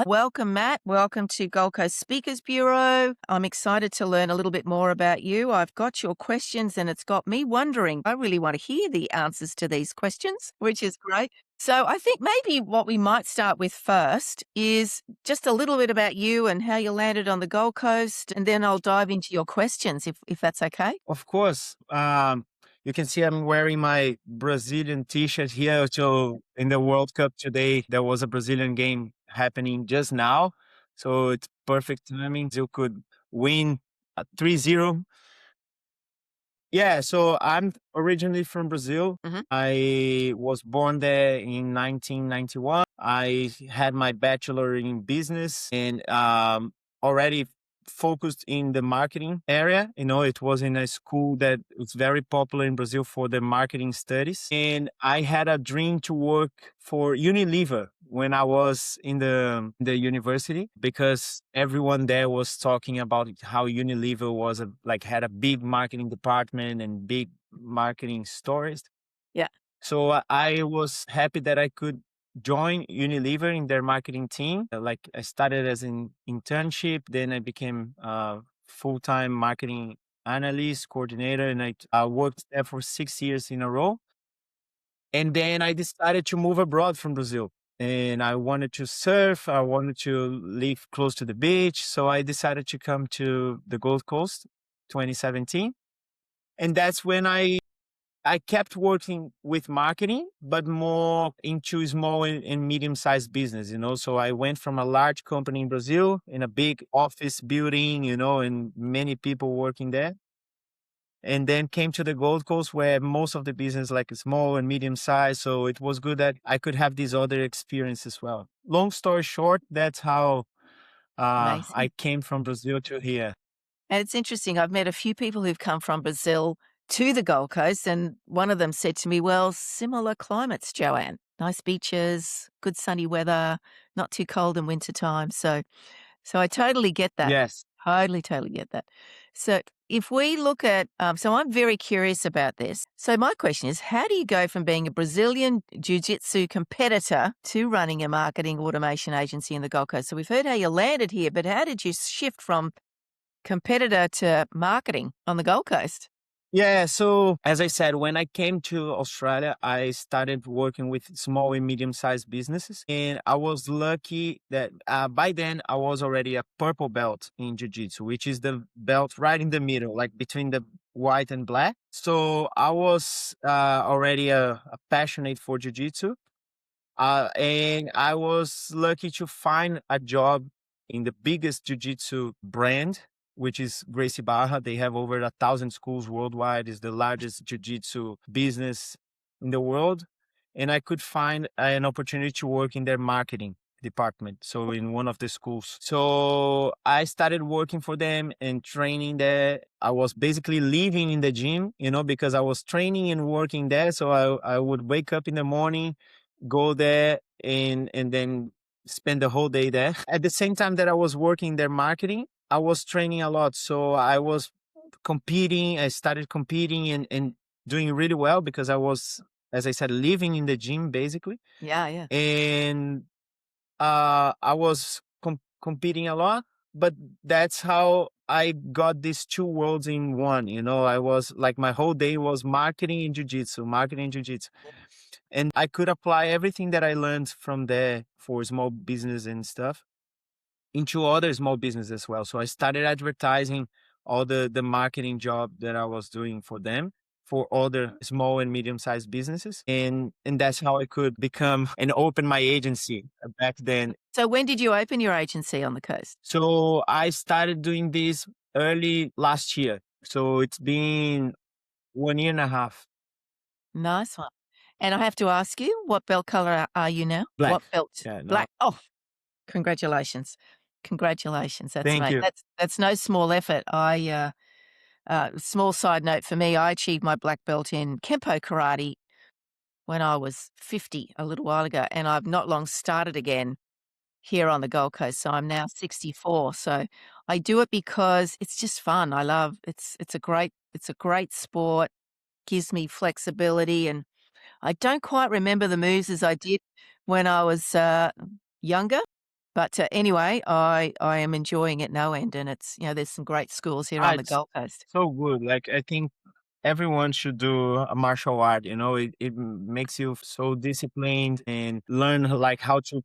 Welcome, Matt. Welcome to Gold Coast Speakers Bureau. I'm excited to learn a little bit more about you. I've got your questions and it's got me wondering. I really want to hear the answers to these questions, which is great. So I think maybe what we might start with first is just a little bit about you and how you landed on the Gold Coast, and then I'll dive into your questions if that's okay. Of course. You can see I'm wearing my Brazilian t-shirt here. So in the World Cup today, there was a Brazilian game happening just now. So it's perfect timing. You could win 3-0. Yeah, so I'm originally from Brazil. Mhm. I was born there in 1991. I had my bachelor in business and already focused in the marketing area. It was in a school that was very popular in Brazil for the marketing studies. And I had a dream to work for Unilever when I was in the university, because everyone there was talking about how Unilever was had a big marketing department and big marketing stories. Yeah. So I was happy that I could join Unilever in their marketing team. Like, I started as an internship, then I became a full-time marketing analyst, coordinator, and I worked there for 6 years in a row. And then I decided to move abroad from Brazil. And I wanted to surf. I wanted to live close to the beach. So I decided to come to the Gold Coast 2017. And that's when I kept working with marketing, but more into small and medium-sized business. So I went from a large company in Brazil in a big office building, and many people working there, and then came to the Gold Coast where most of the business like small and medium size. So it was good that I could have this other experience as well. Long story short, that's how I Amazing. came from Brazil to here. And it's interesting, I've met a few people who've come from Brazil to the Gold Coast, and one of them said to me, "Well, similar climates, Joanne. Nice beaches, good sunny weather, not too cold in wintertime." So I totally get that. Yes. Totally get that. So if we look at, so I'm very curious about this. So my question is, how do you go from being a Brazilian jiu-jitsu competitor to running a marketing automation agency in the Gold Coast? So we've heard how you landed here, but how did you shift from competitor to marketing on the Gold Coast? Yeah. So as I said, when I came to Australia, I started working with small and medium sized businesses. And I was lucky that by then I was already a purple belt in Jiu Jitsu, which is the belt right in the middle, like between the white and black. So I was already a passionate for Jiu Jitsu. And I was lucky to find a job in the biggest jiu-jitsu brand, which is Gracie Barra. They have over 1,000 schools worldwide. It's the largest jiu-jitsu business in the world. And I could find an opportunity to work in their marketing department. So in one of the schools. So I started working for them and training there. I was basically living in the gym, because I was training and working there. So I would wake up in the morning, go there, and then spend the whole day there. At the same time that I was working their marketing, I was training a lot. So I was competing. I started competing and doing really well because I was, as I said, living in the gym basically. Yeah, yeah. And I was competing a lot, but that's how I got these two worlds in one. I was like, my whole day was marketing and jujitsu, marketing and jujitsu. And I could apply everything that I learned from there for small business and stuff into other small business as well. So I started advertising all the marketing job that I was doing for them for other small and medium sized businesses. And that's how I could become and open my agency back then. So when did you open your agency on the coast? So I started doing this early last year. So it's been 1 year and a half. Nice one. And I have to ask you, what belt color are you now? Black. What belt? Yeah, no. Black. Oh, congratulations. Congratulations. That's Thank mate. you. That's no small effort. Small side note for me, I achieved my black belt in Kempo karate when I was 50 a little while ago, and I've not long started again here on the Gold Coast. So I'm now 64. So I do it because it's just fun. I love it's a great sport, gives me flexibility, and I don't quite remember the moves as I did when I was younger, But anyway, I am enjoying it no end, and it's there's some great schools here on the It's Gold Coast. so good. Like, I think everyone should do a martial art. It makes you so disciplined and learn like how to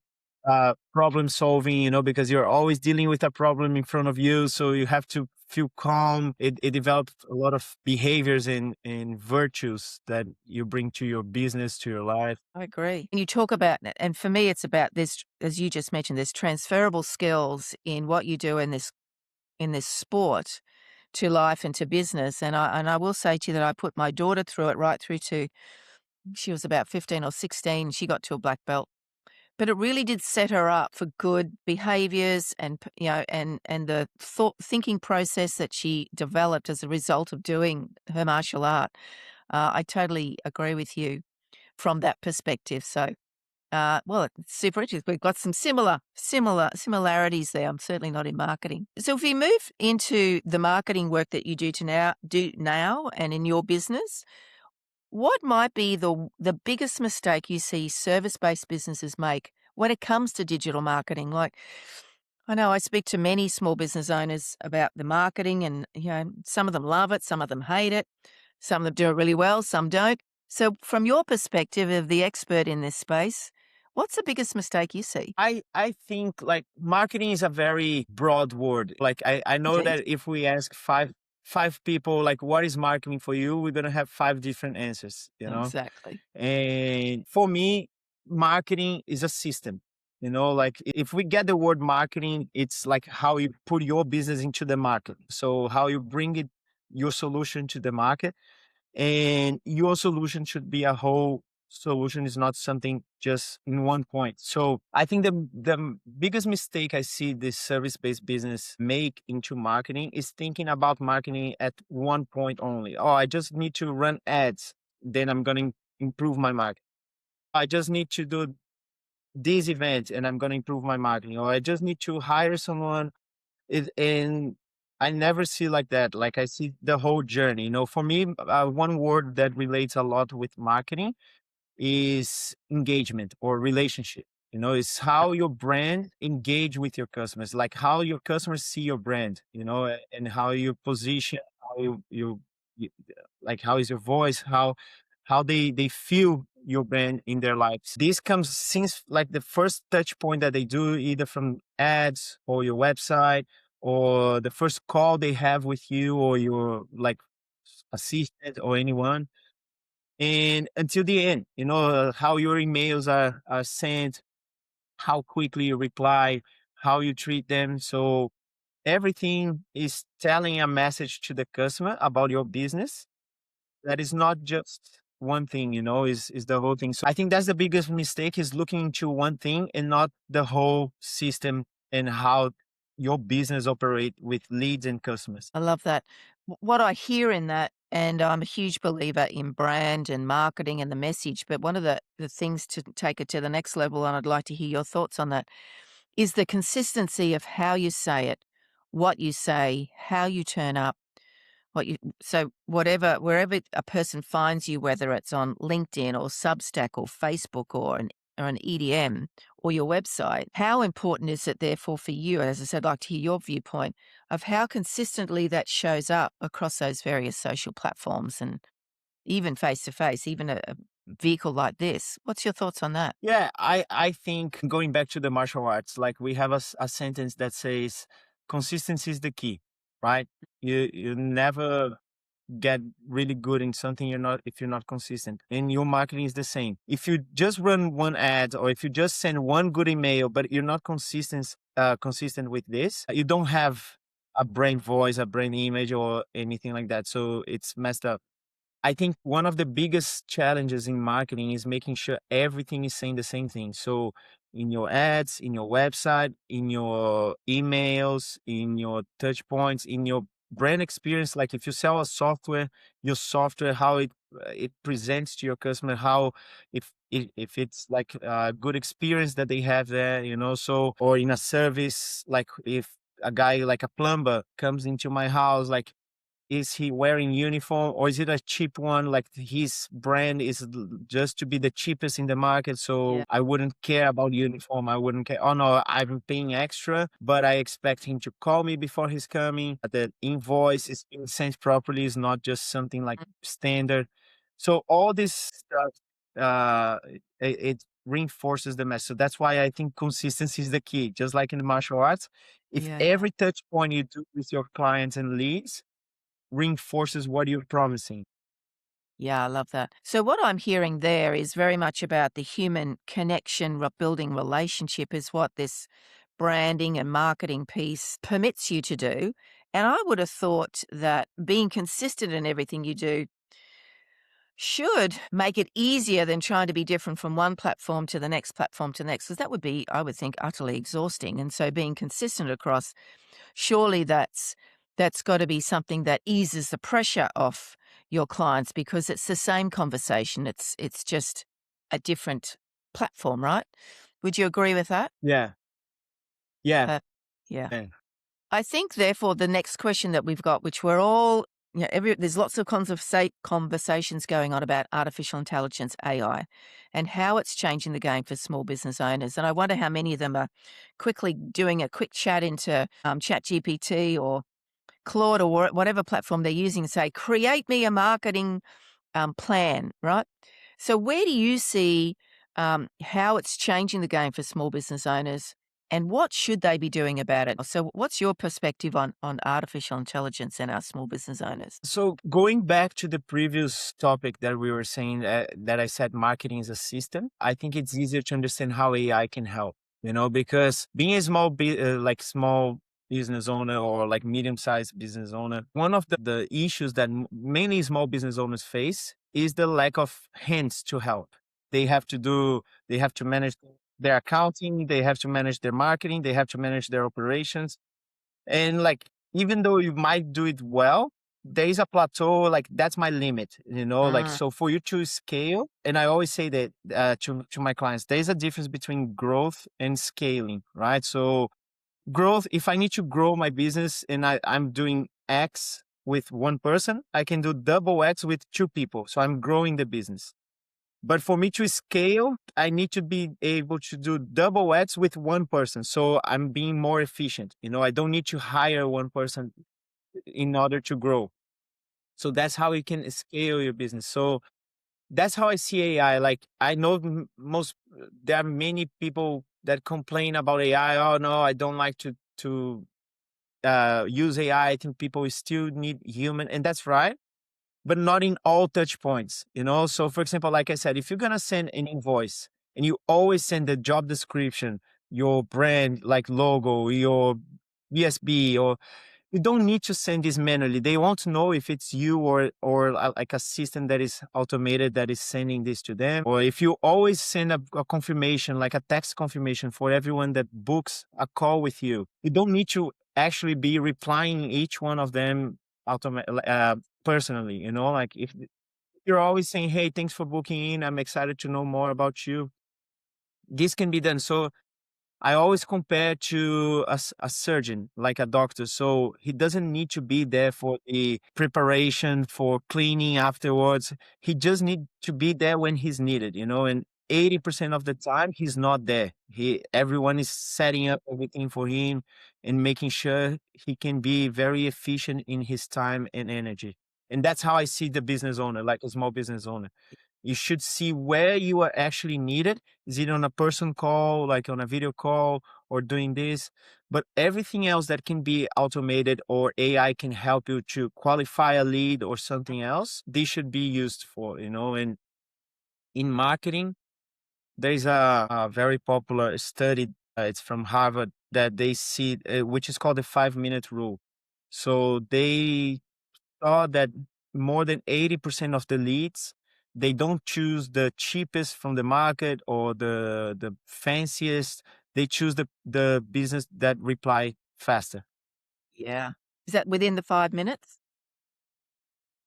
problem solving, because you're always dealing with a problem in front of you. So you have to feel calm. It develops a lot of behaviors and virtues that you bring to your business, to your life. I agree. And you talk about it, and for me, it's about this, as you just mentioned, there's transferable skills in what you do in this sport to life and to business. And I will say to you that I put my daughter through it right through to she was about 15 or 16. She got to a black belt. But it really did set her up for good behaviors and and the thinking process that she developed as a result of doing her martial art. I totally agree with you from that perspective. So, well, it's super interesting. We've got some similarities there. I'm certainly not in marketing. So, if we move into the marketing work that you do now and in your business, what might be the biggest mistake you see service-based businesses make when it comes to digital marketing? Like, I know I speak to many small business owners about the marketing and, some of them love it, some of them hate it, some of them do it really well, some don't. So from your perspective of the expert in this space, what's the biggest mistake you see? I think like marketing is a very broad word. Like, I know Indeed. that if we ask five people like what is marketing for you, we're gonna have five different answers. Exactly. And for me, marketing is a system. Like, if we get the word marketing, it's like how you put your business into the market. So how you bring your solution to the market, and your solution should be a whole solution, is not something just in one point. So I think the biggest mistake I see this service-based business make into marketing is thinking about marketing at one point only. Oh, I just need to run ads, then I'm going to improve my market. I just need to do this event and I'm going to improve my marketing. Or I just need to hire someone. And I never see like that. Like, I see the whole journey. For me, one word that relates a lot with marketing is engagement or relationship. It's how your brand engage with your customers, like how your customers see your brand, and how you position, how you like, how is your voice, how they feel your brand in their lives. This comes since like the first touch point that they do, either from ads or your website, or the first call they have with you or your like assistant or anyone, and until the end, how your emails are sent, how quickly you reply, how you treat them. So everything is telling a message to the customer about your business. That is not just one thing, is the whole thing. So I think that's the biggest mistake, is looking into one thing and not the whole system and how your business operate with leads and customers. I love that. What I hear in that, and I'm a huge believer in brand and marketing and the message, but one of the things to take it to the next level, and I'd like to hear your thoughts on that, is the consistency of how you say, how you turn up, so whatever wherever a person finds you, whether it's on LinkedIn or Substack or Facebook or an EDM or your website, how important is it therefore for you, as I said, I'd like to hear your viewpoint of how consistently that shows up across those various social platforms and even face to face, even a vehicle like this. What's your thoughts on that? Yeah, I think, going back to the martial arts, like, we have a sentence that says consistency is the key, right? You never get really good in something you're not if you're not consistent. And your marketing is the same. If you just run one ad, or if you just send one good email, but you're not consistent with this, you don't have a brand voice, a brand image, or anything like that. So it's messed up. I think one of the biggest challenges in marketing is making sure everything is saying the same thing. So in your ads, in your website, in your emails, in your touch points, in your brand experience, like if you sell a software, your software, how it presents to your customer, how if it's like a good experience that they have there, so, or in a service, like if a guy like a plumber comes into my house, like Is he wearing uniform or is it a cheap one? Like his brand is just to be the cheapest in the market. Yeah. So I wouldn't care about uniform. I wouldn't care. Oh no, I'm paying extra, but I expect him to call me before he's coming. The invoice is being sent properly, is not just something like Mm. standard. So all this stuff, it reinforces the message. So that's why I think consistency is the key. Just like in the martial arts, if Yeah. every touch point you do with your clients and leads reinforces what you're promising. Yeah, I love that. So, what I'm hearing there is very much about the human connection, building relationship, is what this branding and marketing piece permits you to do. And I would have thought that being consistent in everything you do should make it easier than trying to be different from one platform to the next, because that would be, I would think, utterly exhausting. And so, being consistent across, surely that's got to be something that eases the pressure off your clients because it's the same conversation. It's just a different platform, right? Would you agree with that? Yeah, yeah, Uh, yeah. yeah. I think, therefore, the next question that we've got, which we're all, there's lots of conversations going on about artificial intelligence, AI, and how it's changing the game for small business owners. And I wonder how many of them are quickly doing a quick chat into Chat GPT or Claude or whatever platform they're using and say, create me a marketing plan, right? So, where do you see how it's changing the game for small business owners, and what should they be doing about it? So, what's your perspective on artificial intelligence and our small business owners? So going back to the previous topic that we were saying, that I said marketing is a system, I think it's easier to understand how AI can help, because being a like small business owner or like medium-sized business owner, one of the issues that mainly small business owners face is the lack of hands to help. They have to do, they have to manage their accounting, they have to manage their marketing, they have to manage their operations. And like, even though you might do it well, there is a plateau, like that's my limit, like, Mm, so for you to scale, and I always say that to my clients, there's a difference between growth and scaling, right? So growth, if I need to grow my business and I'm doing X with one person, I can do double X with two people. So I'm growing the business. But for me to scale, I need to be able to do double X with one person. So I'm being more efficient. I don't need to hire one person in order to grow. So that's how you can scale your business. So that's how I see AI. Like I know there are many people that complain about AI. Oh no, I don't like to use AI. I think people still need human, and that's right, but not in all touch points. So for example, like I said, if you're gonna send an invoice and you always send the job description, your brand like logo, your BSB, or you don't need to send this manually. They won't know if it's you or like a system that is automated that is sending this to them. Or if you always send a confirmation, like a text confirmation for everyone that books a call with you, you don't need to actually be replying each one of them personally. Like if you're always saying, "Hey, thanks for booking in. I'm excited to know more about you." This can be done. So I always compare to a surgeon, like a doctor. So he doesn't need to be there for the preparation, for cleaning afterwards. He just need to be there when he's needed. And 80% of the time he's not there. Everyone is setting up everything for him and making sure he can be very efficient in his time and energy. And that's how I see the business owner, like a small business owner. You should see where you are actually needed. Is it on a person call, like on a video call, or doing this? But everything else that can be automated or AI can help you to qualify a lead or something else, they should be used for. And in marketing, there's a very popular study. It's from Harvard that they see, which is called the 5-minute rule. So they saw that more than 80% of the leads, they don't choose the cheapest from the market or the fanciest. They choose the business that reply faster. yeah. Is that within the 5 minutes?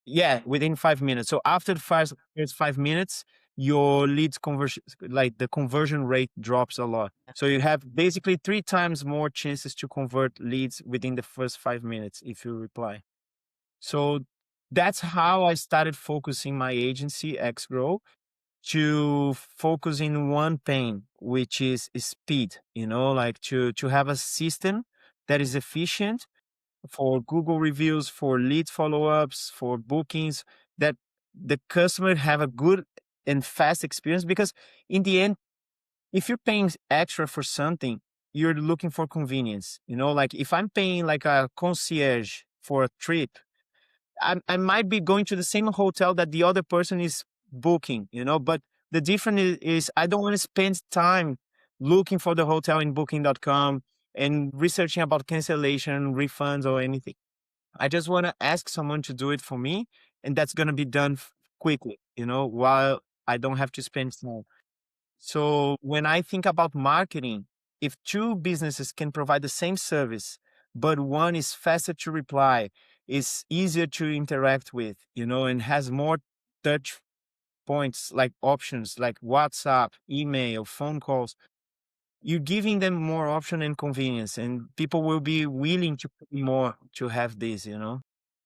Yeah, within 5 minutes. So after the first 5 minutes, your leads conversion, like the conversion rate drops a lot. So you have basically 3 times more chances to convert leads within the first 5 minutes if you reply. So that's how I started focusing my agency, X Grow, to focus in one pain, which is speed, like to have a system that is efficient for Google reviews, for lead follow-ups, for bookings, that the customer have a good and fast experience. Because in the end, if you're paying extra for something, you're looking for convenience. Like if I'm paying like a concierge for a trip, I might be going to the same hotel that the other person is booking, but the difference is I don't want to spend time looking for the hotel in booking.com and researching about cancellation, refunds, or anything. I just want to ask someone to do it for me, and that's going to be done quickly, while I don't have to spend time. So when I think about marketing, if two businesses can provide the same service, but one is faster to reply, is easier to interact with, and has more touch points like options like WhatsApp, email, phone calls, you're giving them more option and convenience, and people will be willing to pay more to have this.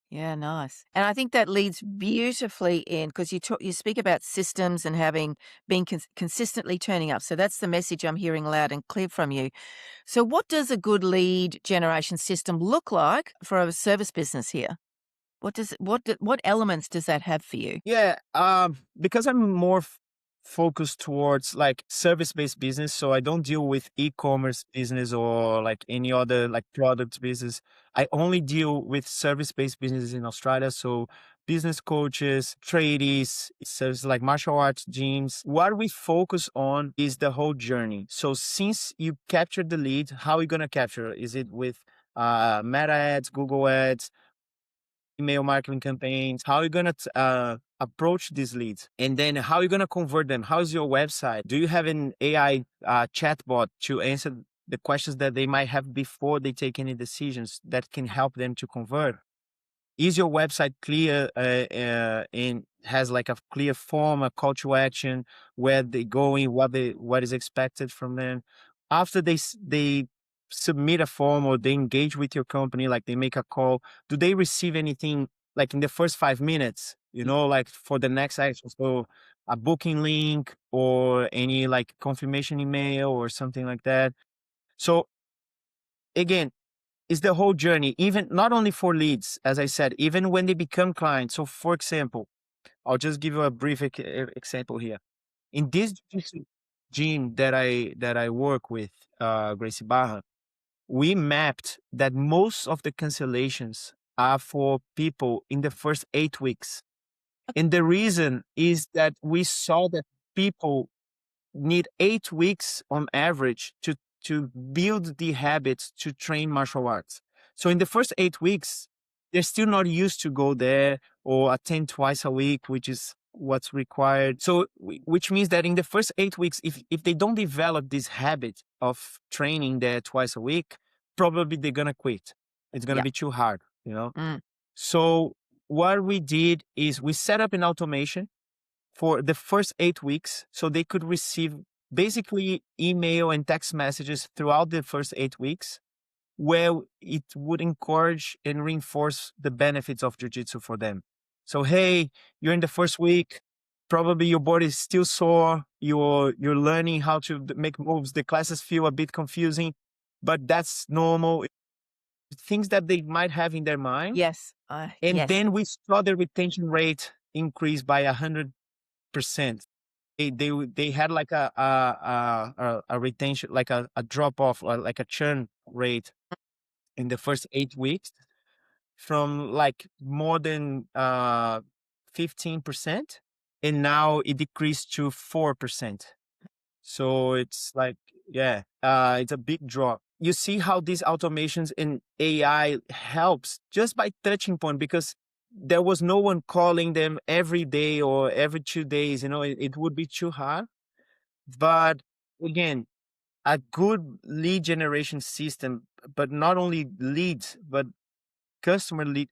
Yeah, nice. And I think that leads beautifully in because you speak about systems and having been consistently turning up. So that's the message I'm hearing loud and clear from you. So what does a good lead generation system look like for a service business here? What elements does that have for you? Yeah, because I'm more focused towards like service-based business, so I don't deal with e-commerce business or like any other like product business. I only deal with service-based businesses in Australia, so business coaches, tradies, services like martial arts gyms. What we focus on is the whole journey. So since you captured the lead, how are you gonna capture it? Is it with Meta ads, Google ads, email marketing campaigns? How are you going to approach these leads? And then how are you going to convert them? How's your website? Do you have an AI chatbot to answer the questions that they might have before they take any decisions that can help them to convert? Is your website clear and has like a clear form, a call to action, where they going, what is expected from them? After they submit a form or they engage with your company, like they make a call, do they receive anything like in the first 5 minutes? Like for the next action, so a booking link or any like confirmation email or something like that. So again, is the whole journey, even not only for leads, as I said, even when they become clients. So, for example, I'll just give you a brief example here. In this gym that I work with, Gracie Barra, we mapped that most of the cancellations are for people in the first 8 weeks, and the reason is that we saw that people need 8 weeks on average to build the habits to train martial arts. So in the first 8 weeks, they're still not used to go there or attend twice a week, which is what's required. So which means that in the first 8 weeks, if they don't develop this habit of training there twice a week, probably they're gonna quit. It's gonna Yeah. be too hard. Mm. So what we did is we set up an automation for the first 8 weeks so they could receive basically email and text messages throughout the first 8 weeks, where it would encourage and reinforce the benefits of jiu-jitsu for them. So hey, you're in the first week, probably your body is still sore, you're learning how to make moves, the classes feel a bit confusing, but that's normal. Things that they might have in their mind. Yes. And Yes. then we saw the retention rate increase by 100%. They had like a retention, like a drop off, or like a churn rate in the first 8 weeks from like more than 15%, and now it decreased to 4%. So it's like, yeah, it's a big drop. You see how these automations in AI helps just by touching point, because there was no one calling them every day or every 2 days. It would be too hard. But again, a good lead generation system, but not only leads, but customer lead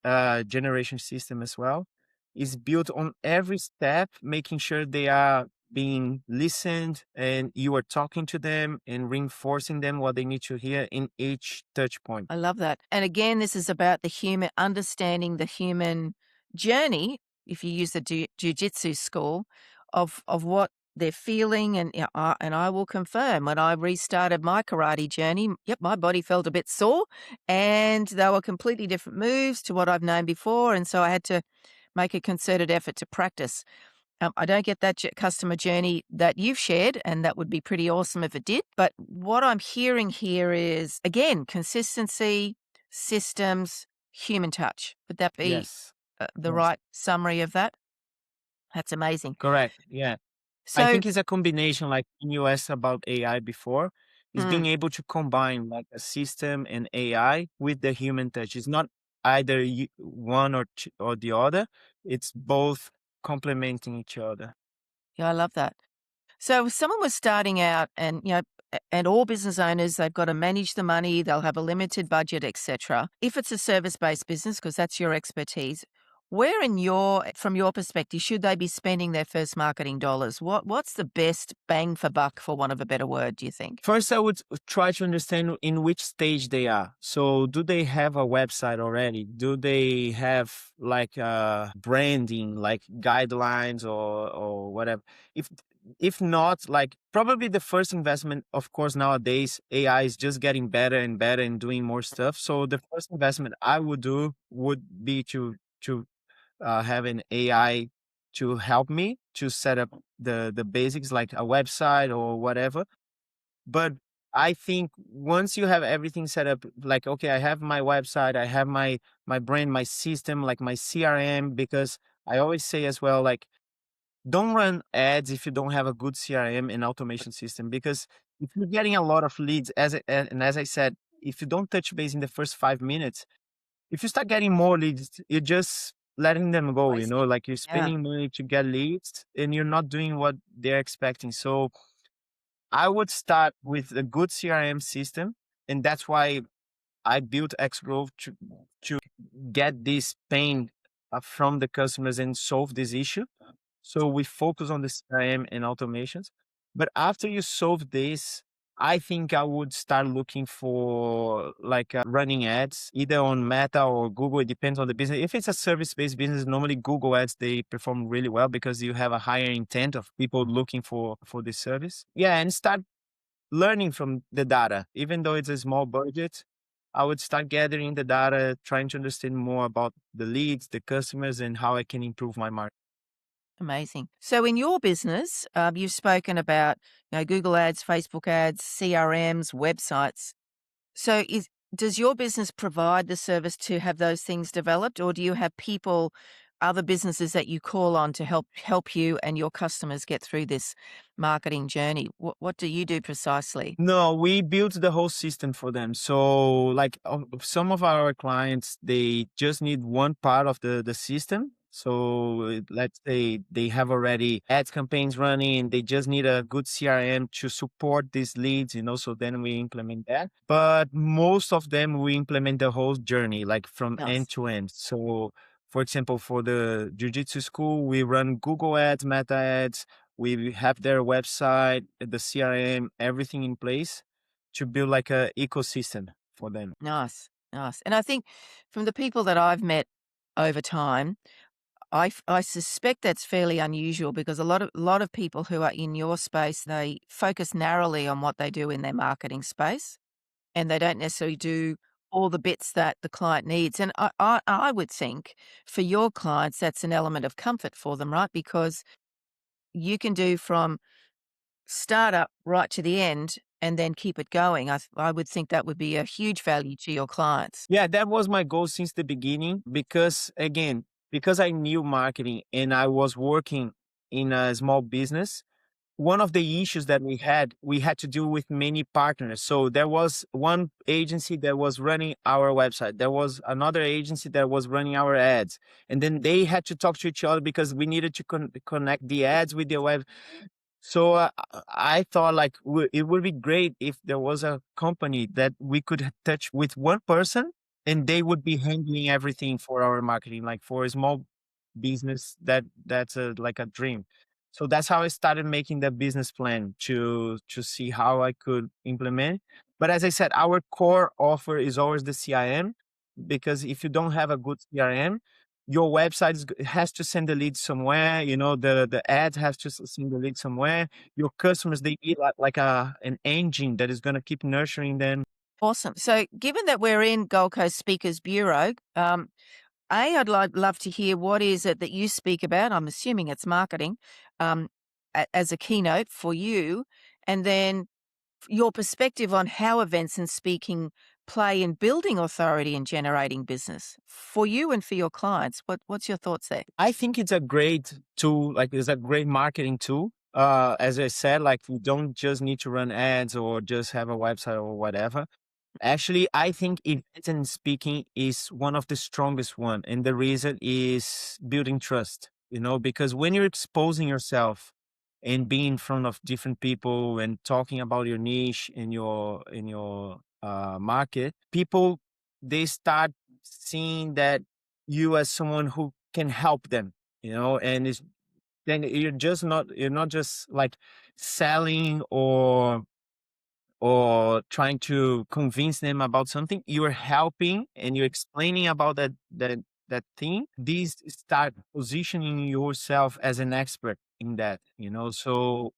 generation system as well, is built on every step, making sure they are being listened, and you are talking to them and reinforcing them what they need to hear in each touch point. I love that. And again, this is about the human understanding the human journey, if you use the jujitsu school, of what they're feeling. And and I will confirm when I restarted my karate journey, yep, my body felt a bit sore, and they were completely different moves to what I've known before, and so I had to make a concerted effort to practice. I don't get that customer journey that you've shared, and that would be pretty awesome if it did. But what I'm hearing here is, again, consistency, systems, human touch. Would that be Yes. the Yes. right summary of that? That's amazing. Correct. Yeah. I So, think it's a combination, like when you asked about AI before, is mm, being able to combine like a system and AI with the human touch. It's not either one or the other. It's both complementing each other. yeah, I love that. So if someone was starting out and, and all business owners, they've got to manage the money, they'll have a limited budget, etc. If it's a service-based business, because that's your expertise, where from your perspective, should they be spending their first marketing dollars? What's the best bang for buck, for want of a better word, do you think? First, I would try to understand in which stage they are. So, do they have a website already? Do they have like branding, like guidelines or whatever? If if not, like probably the first investment, of course, nowadays AI is just getting better and better and doing more stuff. So, the first investment I would do would be to have an AI to help me to set up the basics, like a website or whatever. But I think once you have everything set up, like, okay, I have my website, I have my brand, my system, like my CRM, because I always say as well, like, don't run ads if you don't have a good CRM and automation system. Because if you're getting a lot of leads, and as I said, if you don't touch base in the first 5 minutes, if you start getting more leads, you're just letting them go, Wasting. like you're Yeah, spending money to get leads and you're not doing what they're expecting. So I would start with a good CRM system, and that's why I built Xgrowth to get this pain from the customers and solve this issue. So we focus on the CRM and automations. But after you solve this, I think I would start looking for like running ads either on Meta or Google. It depends on the business. If it's a service-based business, normally Google ads, they perform really well because you have a higher intent of people looking for this service. Yeah, and start learning from the data. Even though it's a small budget, I would start gathering the data, trying to understand more about the leads, the customers, and how I can improve my market. amazing. So in your business, you've spoken about Google ads, Facebook ads, CRMs, websites. So does your business provide the service to have those things developed, or do you have people, other businesses that you call on to help you and your customers get through this marketing journey? What do you do precisely? No, we built the whole system for them. So, like some of our clients, they just need one part of the system. So, let's say they have already ads campaigns running, they just need a good CRM to support these leads, so then we implement that. But most of them, we implement the whole journey, like from end Nice. to end. So, for example, for the Jiu-Jitsu school, we run Google ads, Meta ads, we have their website, the CRM, everything in place to build like a ecosystem for them. Nice. Nice. And I think from the people that I've met over time, I suspect that's fairly unusual because a lot of people who are in your space, they focus narrowly on what they do in their marketing space, and they don't necessarily do all the bits that the client needs. And I would think for your clients, that's an element of comfort for them, right? Because you can do from startup right to the end and then keep it going. I would think that would be a huge value to your clients. Yeah, that was my goal since the beginning because, again, because I knew marketing and I was working in a small business, one of the issues that we had to do with many partners. So there was one agency that was running our website. There was another agency that was running our ads. And then they had to talk to each other because we needed to connect the ads with the web. So I thought like it would be great if there was a company that we could touch with one person and they would be handling everything for our marketing. Like for a small business, that's like a dream. So that's how I started making the business plan to see how I could implement. But as I said, our core offer is always the CRM, because if you don't have a good CRM, your website has to send the lead somewhere. You know, the ads has to send the lead somewhere. Your customers, they need like a an engine that is going to keep nurturing them. Awesome. So, given that we're in Gold Coast Speakers Bureau, I'd love to hear what is it that you speak about. I'm assuming it's marketing, um, as a keynote for you, and then your perspective on how events and speaking play in building authority and generating business for you and for your clients. What's your thoughts there? I think it's a great tool, like it's a great marketing tool. As I said, like you don't just need to run ads or just have a website or whatever. Actually, I think events and speaking is one of the strongest one, and the reason is building trust. You know, because when you're exposing yourself and being in front of different people and talking about your niche in your market, people, they start seeing that you as someone who can help them. You know, and it's then you're not just like selling or trying to convince them about something. You're helping and you're explaining about that thing. These start positioning yourself as an expert in that, you know. So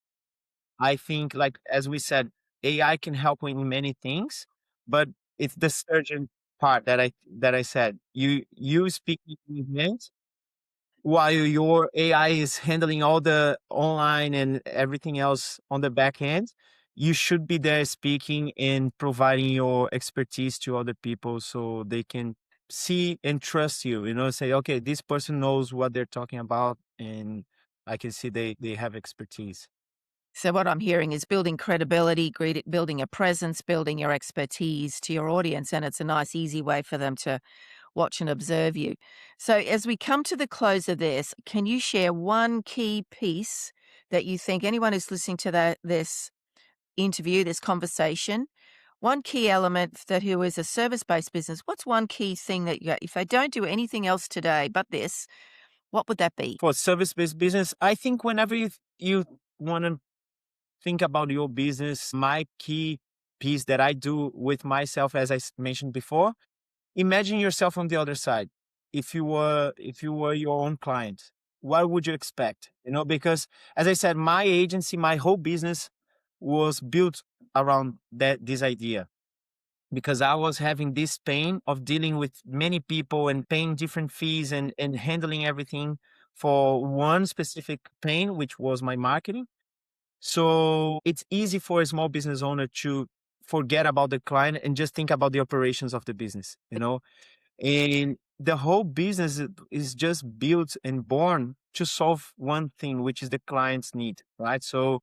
I think, like as we said, AI can help in many things, but it's the surgeon part that I said. You speak in events while your AI is handling all the online and everything else on the back end. You should be there speaking and providing your expertise to other people so they can see and trust you, you know, say, okay, this person knows what they're talking about, and I can see they have expertise. So, what I'm hearing is building credibility, building a presence, building your expertise to your audience. And it's a nice, easy way for them to watch and observe you. So, as we come to the close of this, can you share one key piece that you think anyone who's listening to this interview, this conversation, one key element that who is a service-based business, what's one key thing that if they don't do anything else today but this, what would that be? For service-based business, I think whenever you want to think about your business, my key piece that I do with myself, as I mentioned before, imagine yourself on the other side. If you were your own client, what would you expect? You know, because as I said, my agency, my whole business was built around this idea, because I was having this pain of dealing with many people and paying different fees and handling everything for one specific pain, which was my marketing. So it's easy for a small business owner to forget about the client and just think about the operations of the business, you know? And the whole business is just built and born to solve one thing, which is the client's need, right? So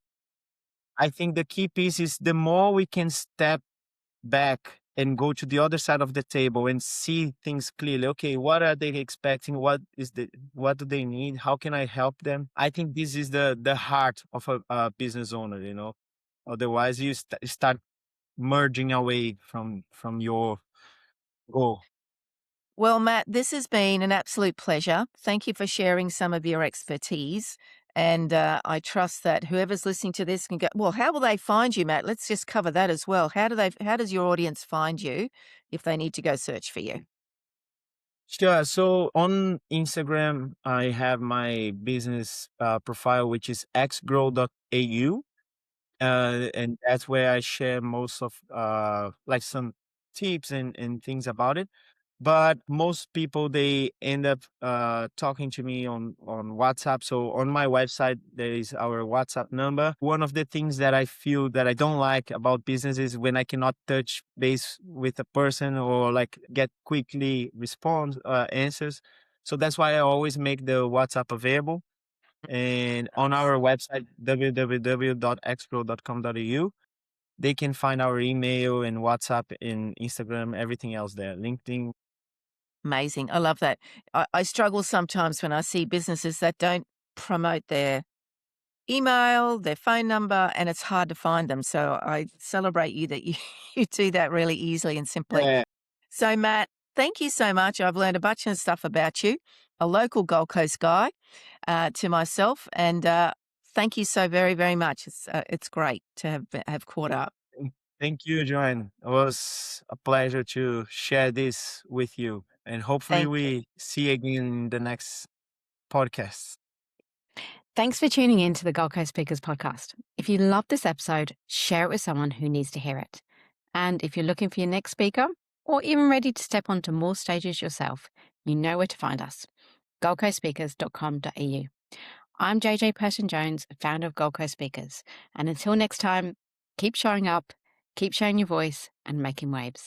I think the key piece is the more we can step back and go to the other side of the table and see things clearly. Okay, what are they expecting? What do they need? How can I help them? I think this is the heart of a business owner, you know. Otherwise you start merging away from your goal. Well, Matt, this has been an absolute pleasure. Thank you for sharing some of your expertise. And I trust that whoever's listening to this can go, well, how will they find you, Matt? Let's just cover that as well. How does your audience find you if they need to go search for you? Sure. So on Instagram, I have my business profile, which is xgrow.au. And that's where I share most of like some tips and things about it. But most people, they end up talking to me on WhatsApp. So on my website there is our WhatsApp number. One of the things that I feel that I don't like about business is when I cannot touch base with a person or like get quickly response answers. So that's why I always make the WhatsApp available. And on our website, www.expro.com.au, they can find our email and WhatsApp and Instagram, everything else there, LinkedIn. Amazing. I love that. I struggle sometimes when I see businesses that don't promote their email, their phone number, and it's hard to find them. So I celebrate you that you, you do that really easily and simply. Yeah. So, Matt, thank you so much. I've learned a bunch of stuff about you, a local Gold Coast guy to myself. And Thank you so very, very much. It's great to have caught up. Mm, thank you, Joanne. It was a pleasure to share this with you. And hopefully Thank you. we see you again in the next podcast. Thanks for tuning in to the Gold Coast Speakers podcast. If you love this episode, share it with someone who needs to hear it. And if you're looking for your next speaker or even ready to step onto more stages yourself, you know where to find us, goldcoastspeakers.com.au. I'm JJ Person-Jones, founder of Gold Coast Speakers. And until next time, keep showing up, keep showing your voice and making waves.